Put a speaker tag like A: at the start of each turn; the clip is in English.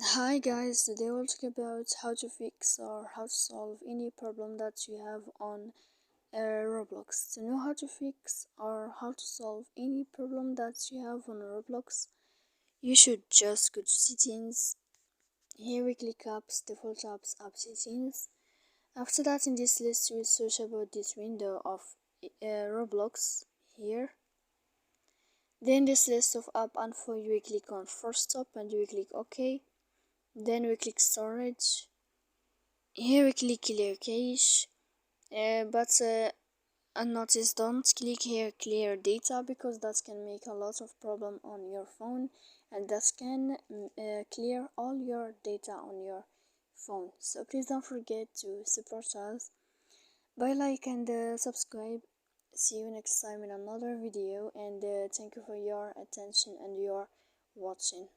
A: Hi guys, today we'll talk about how to fix or how to solve any problem that you have on Roblox. To know how to fix or how to solve any problem that you have on Roblox, you should just go to settings. Here we click apps, default apps, app settings. After that, in this list, you will search about this window of Roblox here. Then this list of app info, you will click on first stop and you will click OK. Then we click storage. Here we click clear cache, but notice don't click here clear data because that can make a lot of problem on your phone and that can clear all your data on your phone. So please don't forget to support us by like and subscribe. See you next time in another video, and thank you for your attention and your watching.